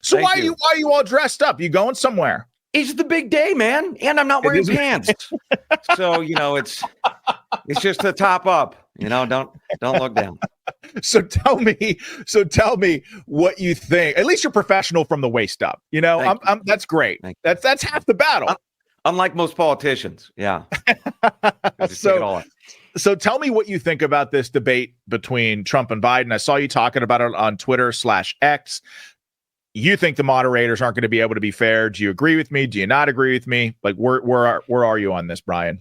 So Thank why are you all dressed up? You going somewhere? It's the big day, man, and I'm not wearing pants. So, it's just the top up. Don't look down. So tell me what you think. At least you're professional from the waist up. That's great. That's half the battle. Unlike most politicians, yeah. So tell me what you think about this debate between Trump and Biden. I saw you talking about it on Twitter/X. You think the moderators aren't going to be able to be fair? Do you agree with me? Do you not agree with me? Like, where are you on this, Brian?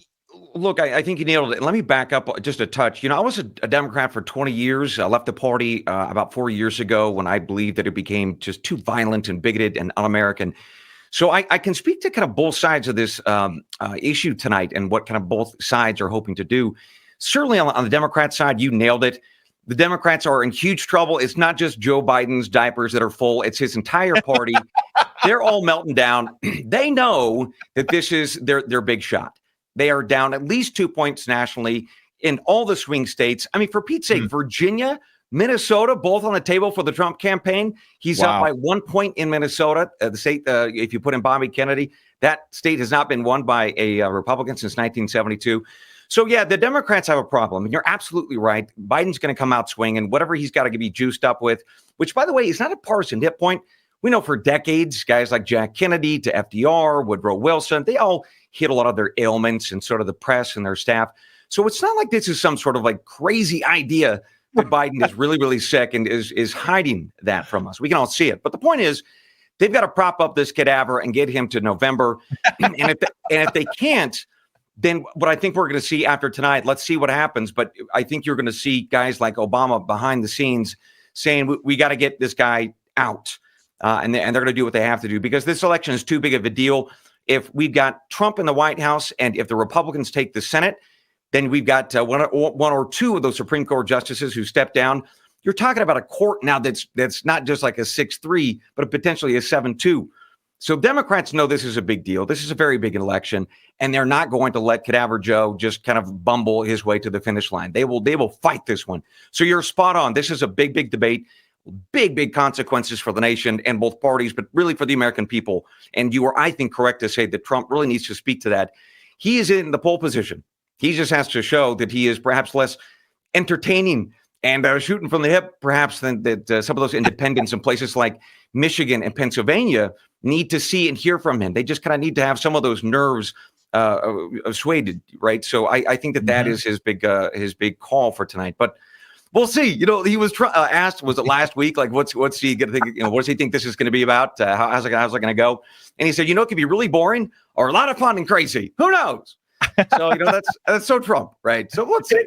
Look, I think you nailed it. Let me back up just a touch. I was a Democrat for 20 years. I left the party about 4 years ago when I believed that it became just too violent and bigoted and un-American. So I can speak to kind of both sides of this issue tonight and what kind of both sides are hoping to do. Certainly on the Democrat side, you nailed it. The Democrats are in huge trouble. It's not just Joe Biden's diapers that are full. It's his entire party. They're all melting down. They know that this is their big shot. They are down at least 2 points nationally in all the swing states. I mean, for Pete's sake, Virginia, Minnesota, both on the table for the Trump campaign. He's up by 1 point in Minnesota, the state, if you put in Bobby Kennedy. That state has not been won by a Republican since 1972. So, yeah, the Democrats have a problem. And you're absolutely right. Biden's going to come out swinging, whatever he's got to be juiced up with, which, by the way, is not a partisan hit point. We know for decades, guys like Jack Kennedy to FDR, Woodrow Wilson, they all hit a lot of their ailments and sort of the press and their staff. So it's not like this is some sort of like crazy idea that Biden is really, really sick and is hiding that from us. We can all see it. But the point is, they've got to prop up this cadaver and get him to November. And if they can't, then what I think we're going to see after tonight, let's see what happens. But I think you're going to see guys like Obama behind the scenes saying, we got to get this guy out. And they're going to do what they have to do because this election is too big of a deal. If we've got Trump in the White House and if the Republicans take the Senate, then we've got one or two of those Supreme Court justices who step down. You're talking about a court now that's not just like a 6-3, but potentially a 7-2. So Democrats know this is a big deal. This is a very big election, and they're not going to let Cadaver Joe just kind of bumble his way to the finish line. They will fight this one. So you're spot on. This is a big, big debate, big consequences for the nation and both parties, but really for the American people. And you are, I think, correct to say that Trump really needs to speak to that. He is in the pole position. He just has to show that he is perhaps less entertaining and shooting from the hip, perhaps, than that some of those independents in places like Michigan and Pennsylvania need to see and hear from him. They just kind of need to have some of those nerves assuaded, right? So I think that is his big call for tonight. But we'll see. He was asked, was it last week? Like, what's he going to think? What does he think this is going to be about? How's it going to go? And he said, it could be really boring or a lot of fun and crazy. Who knows? So that's so Trump, right? So let's see.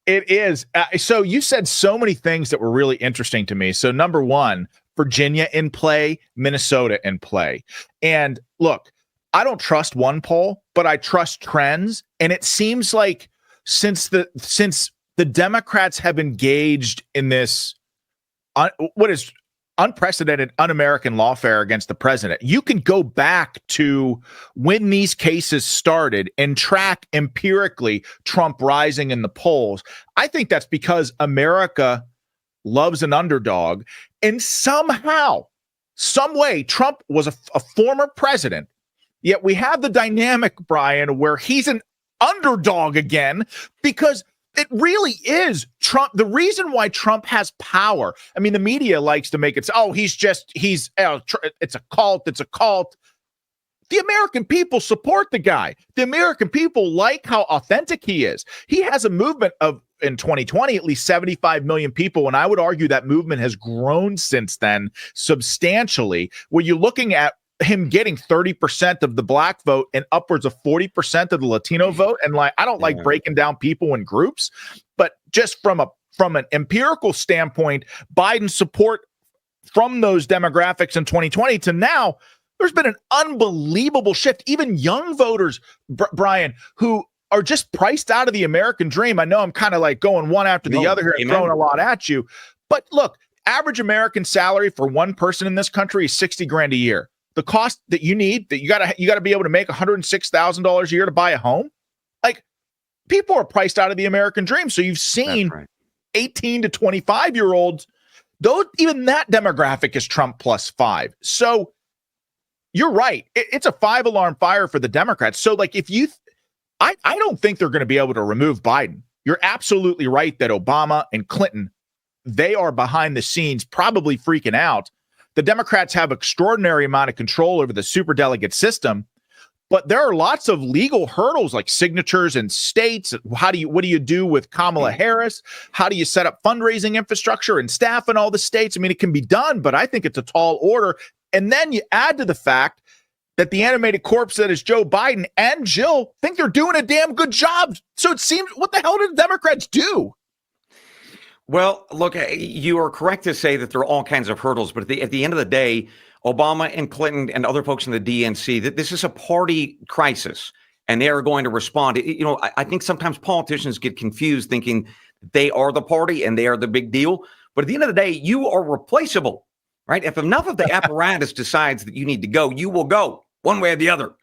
It is. So you said so many things that were really interesting to me. So number one, Virginia in play, Minnesota in play. And look, I don't trust one poll, but I trust trends. And it seems like since the Democrats have engaged in this, what is unprecedented, un-American lawfare against the president, you can go back to when these cases started and track empirically Trump rising in the polls. I think that's because America loves an underdog. And somehow, some way, Trump was a former president. Yet we have the dynamic, Brian, where he's an underdog again because it really is Trump. The reason why Trump has power. I mean, the media likes to make it, it's a cult. It's a cult. The American people support the guy. The American people like how authentic he is. He has a movement of, in 2020, at least 75 million people. And I would argue that movement has grown since then substantially. When you're looking at him getting 30% of the black vote and upwards of 40% of the Latino vote. And I don't like breaking down people in groups, but just from an empirical standpoint, Biden's support from those demographics in 2020 to now, there's been an unbelievable shift. Even young voters, Brian, who are just priced out of the American dream. I know I'm kind of like going one after the other here and throwing a lot at you, but look, average American salary for one person in this country is $60,000 a year. The cost that you need, that you gotta be able to make $106,000 a year to buy a home. Like, people are priced out of the American dream. So you've seen 18 to 25-year-olds Though even that demographic is Trump plus 5. So you're right. It's a 5-alarm fire for the Democrats. So like I don't think they're going to be able to remove Biden. You're absolutely right that Obama and Clinton, they are behind the scenes probably freaking out. The Democrats have extraordinary amount of control over the superdelegate system, but there are lots of legal hurdles like signatures in states. What do you do with Kamala Harris? How do you set up fundraising infrastructure and staff in all the states? I mean, it can be done, but I think it's a tall order. And then you add to the fact that the animated corpse that is Joe Biden and Jill think they're doing a damn good job. So it seems, what the hell did the Democrats do? Well, look, you are correct to say that there are all kinds of hurdles, but at the end of the day, Obama and Clinton and other folks in the DNC, that this is a party crisis, and they are going to respond. You know, I think sometimes politicians get confused thinking they are the party and they are the big deal. But at the end of the day, you are replaceable, right? If enough of the apparatus decides that you need to go, you will go one way or the other.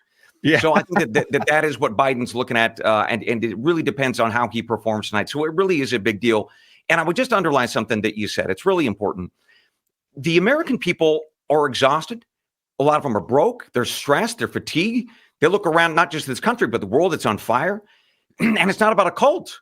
Yeah. So I think that is what Biden's looking at, and it really depends on how he performs tonight. So it really is a big deal. And I would just underline something that you said. It's really important. The American people are exhausted. A lot of them are broke. They're stressed. They're fatigued. They look around, not just this country, but the world that's on fire. And it's not about a cult.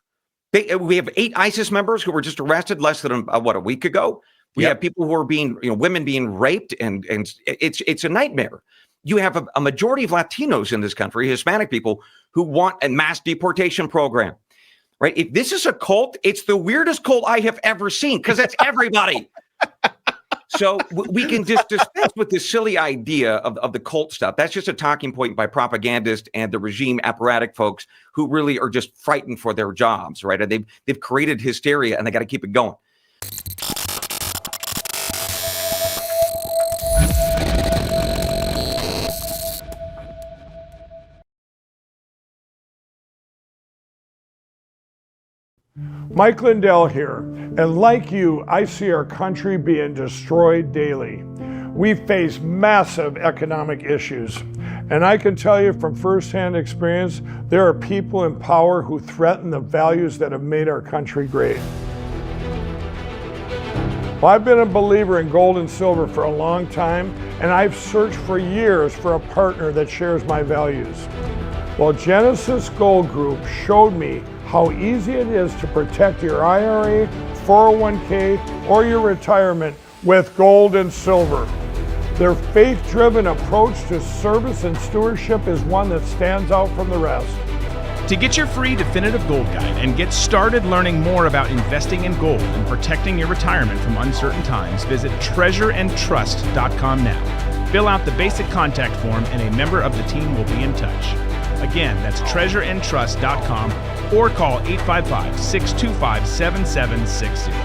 We have 8 ISIS members who were just arrested less than a week ago. We have people who are being, women being raped, and it's a nightmare. You have a majority of Latinos in this country, Hispanic people, who want a mass deportation program. Right? If this is a cult, it's the weirdest cult I have ever seen, because it's everybody. So we can just dispense with this silly idea of the cult stuff. That's just a talking point by propagandists and the regime apparatic folks who really are just frightened for their jobs, right? And they've created hysteria, and they got to keep it going. Mike Lindell here, and like you, I see our country being destroyed daily. We face massive economic issues, and I can tell you from firsthand experience, there are people in power who threaten the values that have made our country great. Well, I've been a believer in gold and silver for a long time, and I've searched for years for a partner that shares my values. Well, Genesis Gold Group showed me how easy it is to protect your IRA, 401k, or your retirement with gold and silver. Their faith-driven approach to service and stewardship is one that stands out from the rest. To get your free definitive gold guide and get started learning more about investing in gold and protecting your retirement from uncertain times, visit treasureandtrust.com now. Fill out the basic contact form and a member of the team will be in touch. Again, that's treasureandtrust.com or call 855-625-7760.